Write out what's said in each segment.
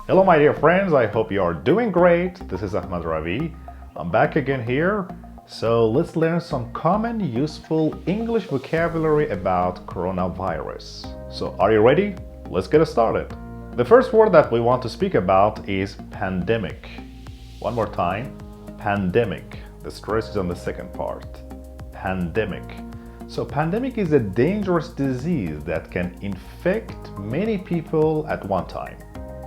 Hello my dear friends, I hope you are doing great. This is Ahmad Ravi. I'm back again here. So let's learn some common useful English vocabulary about coronavirus. So are you ready? Let's get started. The first word that we want to speak about is pandemic. One more time, pandemic. The stress is on the second part. Pandemic. So pandemic is a dangerous disease that can infect many people at one time.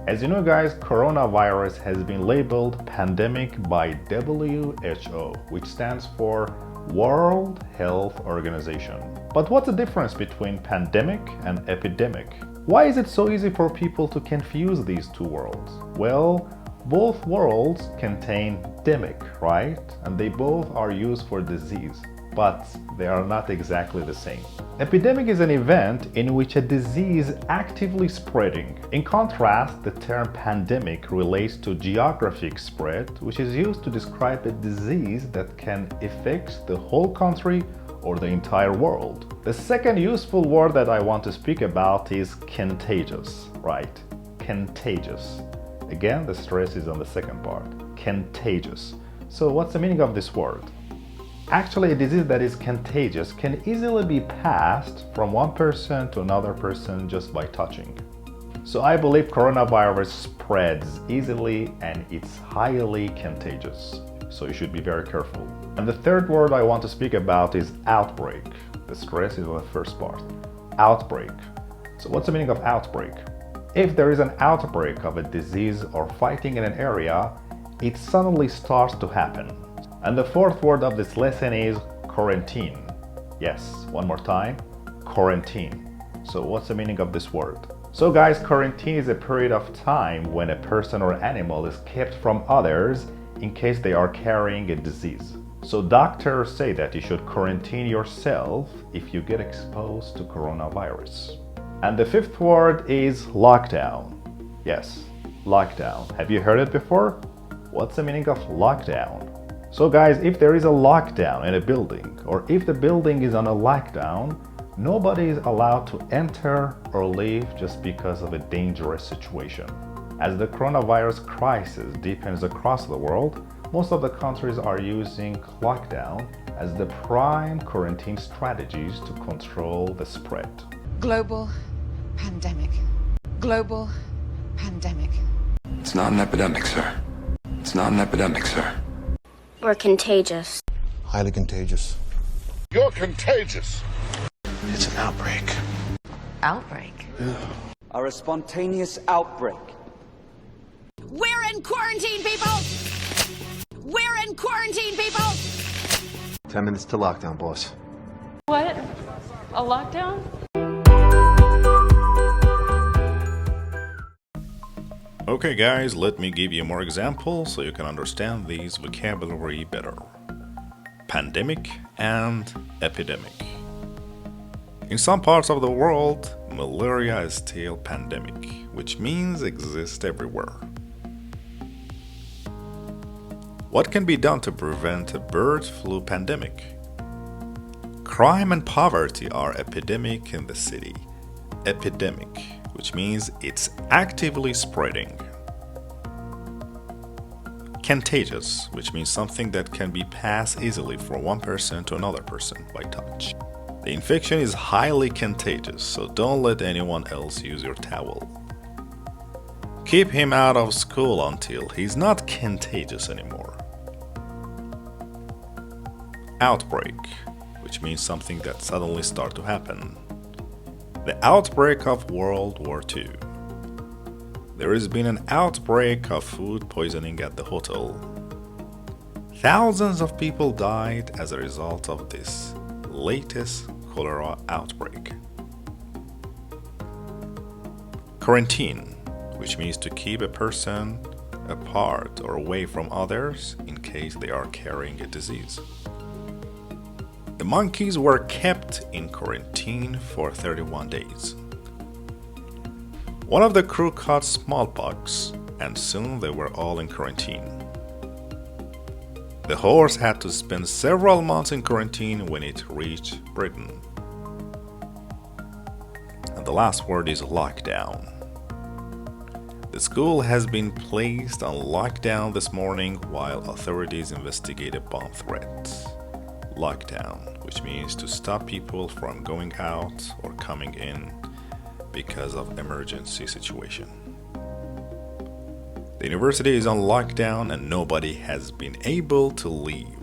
As you know guys, coronavirus has been labeled pandemic by WHO, which stands for World Health Organization. But what's the difference between pandemic and epidemic? Why is it so easy for people to confuse these two words? Well, both worlds contain demic, right? And they both are used for disease, but they are not exactly the same. Epidemic is an event in which a disease is actively spreading. In contrast, the term pandemic relates to geographic spread, which is used to describe a disease that can affect the whole country or the entire world. The second useful word that I want to speak about is contagious, right? Contagious. Again, the stress is on the second part. Contagious. So what's the meaning of this word? Actually, a disease that is contagious can easily be passed from one person to another person just by touching. So I believe coronavirus spreads easily and it's highly contagious. So you should be very careful. And the third word I want to speak about is outbreak. The stress is on the first part. Outbreak. So what's the meaning of outbreak? If there is an outbreak of a disease or fighting in an area, it suddenly starts to happen. And the fourth word of this lesson is quarantine. Yes, one more time, quarantine. So what's the meaning of this word? So guys, quarantine is a period of time when a person or animal is kept from others in case they are carrying a disease. So doctors say that you should quarantine yourself if you get exposed to coronavirus. And the fifth word is lockdown. Yes, lockdown. Have you heard it before? What's the meaning of lockdown? So guys, if there is a lockdown in a building, or if the building is on a lockdown, nobody is allowed to enter or leave just because of a dangerous situation. As the coronavirus crisis deepens across the world, most of the countries are using lockdown as the prime quarantine strategies to control the spread. Global pandemic. Global pandemic. It's not an epidemic, sir. It's not an epidemic, sir. We're contagious. Highly contagious. You're contagious. It's an outbreak. Outbreak? A spontaneous outbreak. We're in quarantine, people! We're in quarantine, people! 10 minutes to lockdown, boss. What? A lockdown? Okay guys, let me give you more examples so you can understand these vocabulary better. Pandemic and epidemic. In some parts of the world, malaria is still pandemic, which means exists everywhere. What can be done to prevent a bird flu pandemic? Crime and poverty are epidemic in the city. Epidemic, which means it's actively spreading. Contagious, which means something that can be passed easily from one person to another person by touch. The infection is highly contagious, so don't let anyone else use your towel. Keep him out of school until he's not contagious anymore. Outbreak, which means something that suddenly starts to happen. The outbreak of World War II. There has been an outbreak of food poisoning at the hotel. Thousands of people died as a result of this latest cholera outbreak. Quarantine, which means to keep a person apart or away from others in case they are carrying a disease. The monkeys were kept in quarantine for 31 days. One of the crew caught smallpox, and soon they were all in quarantine. The horse had to spend several months in quarantine when it reached Britain. And the last word is lockdown. The school has been placed on lockdown this morning while authorities investigate a bomb threat. Lockdown, which means to stop people from going out or coming in because of emergency situation. The university is on lockdown and nobody has been able to leave.